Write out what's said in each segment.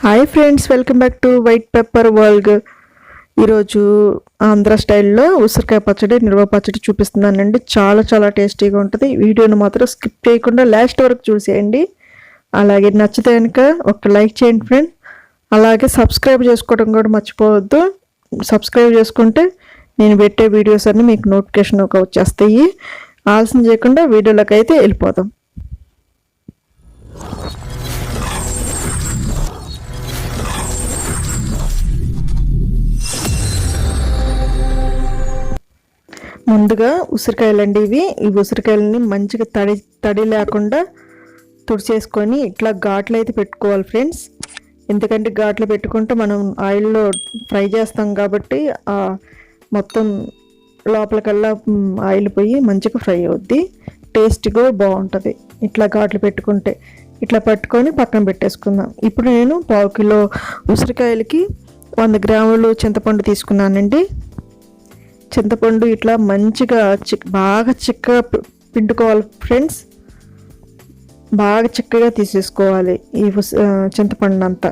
Hi friends, welcome back to white pepper world. ఈరోజు ఆంధ్ర స్టైల్లో ఉసిరికాయ పచ్చడి, నిల్వపచ్చడి చూపిస్తున్నానండి. చాలా చాలా టేస్టీగా ఉంటుంది. వీడియోని మాత్రం స్కిప్ చేయకుండా లాస్ట్ వరకు చూసేయండి. అలాగే నచ్చితే కనుక ఒక లైక్ చేయండి ఫ్రెండ్. అలాగే సబ్స్క్రైబ్ చేసుకోవడం కూడా మర్చిపోవద్దు. సబ్స్క్రైబ్ చేసుకుంటే నేను పెట్టే వీడియోస్ అన్నీ మీకు నోటిఫికేషన్ వచ్చేస్తాయి. ఆలస్యం చేయకుండా వీడియోలోకి అయితే వెళ్ళిపోదాం. ముందుగా ఉసిరికాయలండి ఇవి. ఈ ఉసిరికాయలని మంచిగా తడి లేకుండా తుడిచేసుకొని ఇట్లా ఘాట్లు అయితే పెట్టుకోవాలి ఫ్రెండ్స్. ఎందుకంటే ఘాట్లు పెట్టుకుంటే మనం ఆయిల్లో ఫ్రై చేస్తాం కాబట్టి మొత్తం లోపలికల్లా ఆయిల్ పోయి మంచిగా ఫ్రై అవుద్ది, టేస్ట్గా బాగుంటుంది. ఇట్లా ఘాట్లు పెట్టుకుంటే ఇట్లా పట్టుకొని పక్కన పెట్టేసుకుందాం. ఇప్పుడు నేను 1/2 కిలో ఉసిరికాయలకి 100 గ్రాములు చింతపండు తీసుకున్నానండి. చింతపండు ఇట్లా మంచిగా బాగా చిక్కగా పిండుకోవాలి ఫ్రెండ్స్. బాగా చిక్కగా తీసేసుకోవాలి ఈ చింతపండు అంతా.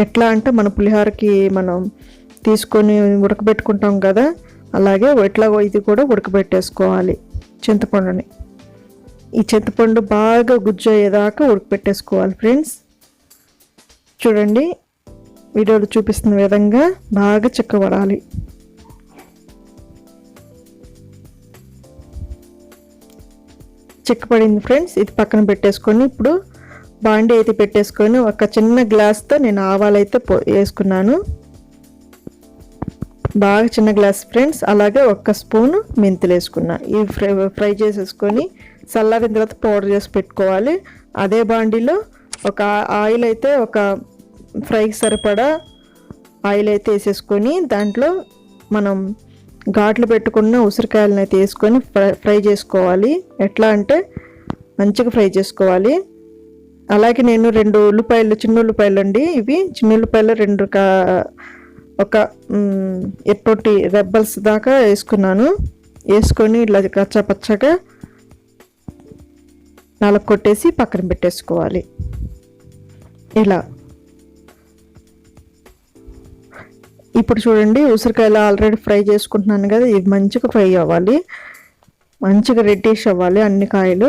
ఎట్లా అంటే మన పులిహోరకి మనం తీసుకొని ఉడకబెట్టుకుంటాం కదా, అలాగే ఎట్లా ఇది కూడా ఉడకబెట్టేసుకోవాలి చింతపండుని. ఈ చింతపండు బాగా గుజ్జు అయ్యేదాకా ఉడకబెట్టేసుకోవాలి ఫ్రెండ్స్. చూడండి, వీడియోలో చూపిస్తున్న విధంగా బాగా చిక్కబడాలి. చిక్కబడింది ఫ్రెండ్స్. ఇది పక్కన పెట్టేసుకొని ఇప్పుడు బాండి అయితే పెట్టేసుకొని ఒక చిన్న గ్లాస్తో నేను ఆవాలు అయితే వేసుకున్నాను. బాగా చిన్న గ్లాస్ ఫ్రెండ్స్. అలాగే 1 స్పూను మెంతులు వేసుకున్నా. ఇవి ఫ్రై చేసేసుకొని చల్లారిన తర్వాత పౌడర్ చేసి పెట్టుకోవాలి. అదే బాండీలో ఒక ఆయిల్ అయితే ఒక ఫ్రైకి సరిపడా ఆయిల్ అయితే వేసేసుకొని దాంట్లో మనం ఘాట్లు పెట్టుకున్న ఉసిరికాయలను అయితే వేసుకొని ఫ్రై చేసుకోవాలి. ఎట్లా అంటే మంచిగా ఫ్రై చేసుకోవాలి. అలాగే నేను 2 ఉల్లిపాయలు, చిన్న ఉల్లిపాయలు అండి ఇవి. చిన్న ఉల్లిపాయలు 2 ఒక ఎప్పటి రెబ్బల్స్ దాకా వేసుకున్నాను. వేసుకొని ఇట్లా కచ్చాపచ్చగా నలకొట్టేసి పక్కన పెట్టేసుకోవాలి. ఇలా ఇప్పుడు చూడండి, ఉసిరికాయలు ఆల్రెడీ ఫ్రై చేసుకుంటున్నాను కదా, ఇవి మంచిగా ఫ్రై అవ్వాలి, మంచిగా రెడ్డిష్ అవ్వాలి అన్ని కాయలు.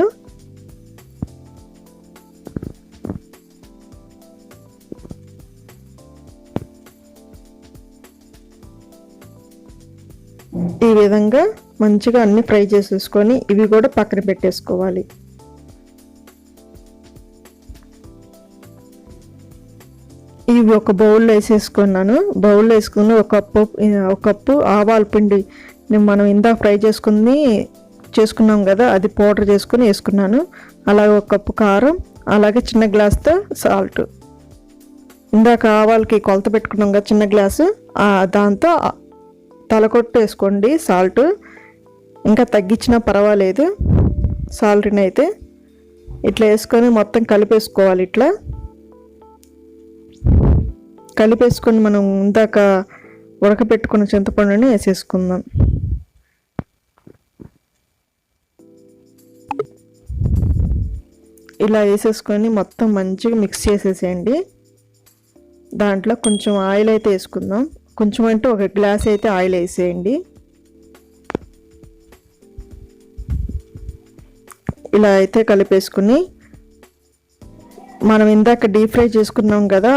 ఈ విధంగా మంచిగా అన్ని ఫ్రై చేసేసుకొని ఇవి కూడా పక్కన పెట్టేసుకోవాలి. ఇవి ఒక బౌల్లో వేసేసుకున్నాను. బౌల్లో వేసుకుని ఒక కప్పు ఆవాల పిండి మనం ఇందాక ఫ్రై చేసుకున్నాం కదా, అది పౌడర్ చేసుకుని వేసుకున్నాను. అలాగే 1 కప్పు కారం, అలాగే చిన్న గ్లాస్తో సాల్ట్. ఇందాక ఆవాలకి కొలత పెట్టుకున్నాం కదా చిన్న గ్లాసు, దాంతో తలకొట్టు వేసుకోండి సాల్ట్. ఇంకా తగ్గించినా పర్వాలేదు సాల్ట్ని అయితే. ఇట్లా వేసుకొని మొత్తం కలిపేసుకోవాలి. ఇట్లా కలిపేసుకొని మనం ఇందాక ఉడకపెట్టుకున్న చింతపండుని వేసేసుకుందాం. ఇలా వేసేసుకొని మొత్తం మంచిగా మిక్స్ చేసేసేయండి. దాంట్లో కొంచెం ఆయిల్ అయితే వేసుకుందాం. కొంచెం అంటే 1 గ్లాస్ అయితే ఆయిల్ వేసేయండి. ఇలా అయితే కలిపేసుకుని మనం ఇందాక డీప్ ఫ్రై చేసుకున్నాం కదా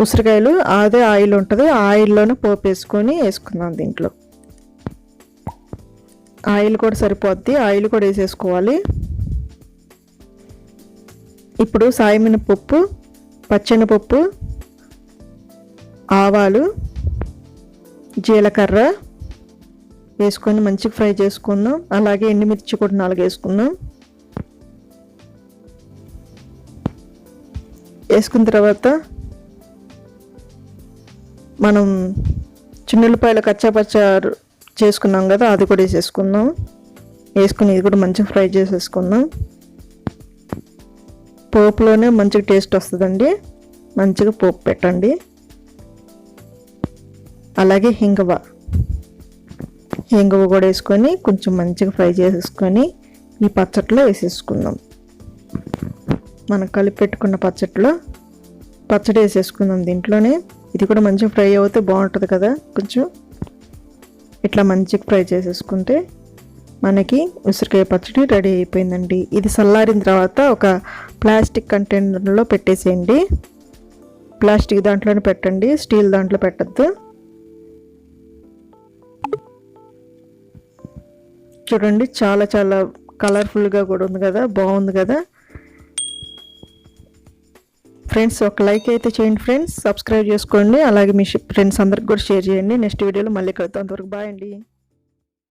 ఉసిరికాయలు, అదే ఆయిల్ ఉంటుంది, ఆ ఆయిల్లోనే పోపు వేసుకుందాం. దీంట్లో ఆయిల్ కూడా సరిపోద్ది, ఆయిల్ కూడా వేసేసుకోవాలి. ఇప్పుడు సాయమినపప్పు, పచ్చెనపప్పు, ఆవాలు, జీలకర్ర వేసుకొని మంచిగా ఫ్రై చేసుకుందాం. అలాగే ఎండుమిర్చి కూడా 4 వేసుకుందాం. వేసుకున్న తర్వాత మనం చిన్నుల్లిపాయలు కచ్చాపచ్చ చేసుకున్నాం కదా, అది కూడా వేసేసుకుందాం. వేసుకుని ఇది కూడా మంచిగా ఫ్రై చేసేసుకుందాం. పోపులోనే మంచిగా టేస్ట్ వస్తుందండి. మంచిగా పోపు పెట్టండి. అలాగే హింగవ కూడా వేసుకొని కొంచెం మంచిగా ఫ్రై చేసేసుకొని ఈ పచ్చట్లో వేసేసుకుందాం. మనం కలిపి పెట్టుకున్న పచ్చడి వేసేసుకుందాం దీంట్లోనే. ఇది కూడా మంచిగా ఫ్రై అవుతే బాగుంటుంది కదా. కొంచెం ఇట్లా మంచిగా ఫ్రై చేసేసుకుంటే మనకి ఉసిరికాయ పచ్చడి రెడీ అయిపోయిందండి. ఇది చల్లారిన తర్వాత ఒక ప్లాస్టిక్ కంటైనర్లో పెట్టేసేయండి. ప్లాస్టిక్ దాంట్లోనే పెట్టండి, స్టీల్ దాంట్లో పెట్టద్దు. చూడండి చాలా చాలా కలర్ఫుల్గా కూడా ఉంది కదా, బాగుంది కదా ఫ్రెండ్స్. ఒక లైక్ అయితే చేయండి ఫ్రెండ్స్, సబ్స్క్రైబ్ చేసుకోండి, అలాగే మీ ఫ్రెండ్స్ అందరికి కూడా షేర్ చేయండి. నెక్స్ట్ వీడియోలో మళ్ళీ కలుద్దాం. అంతవరకు బాయ్ అండి.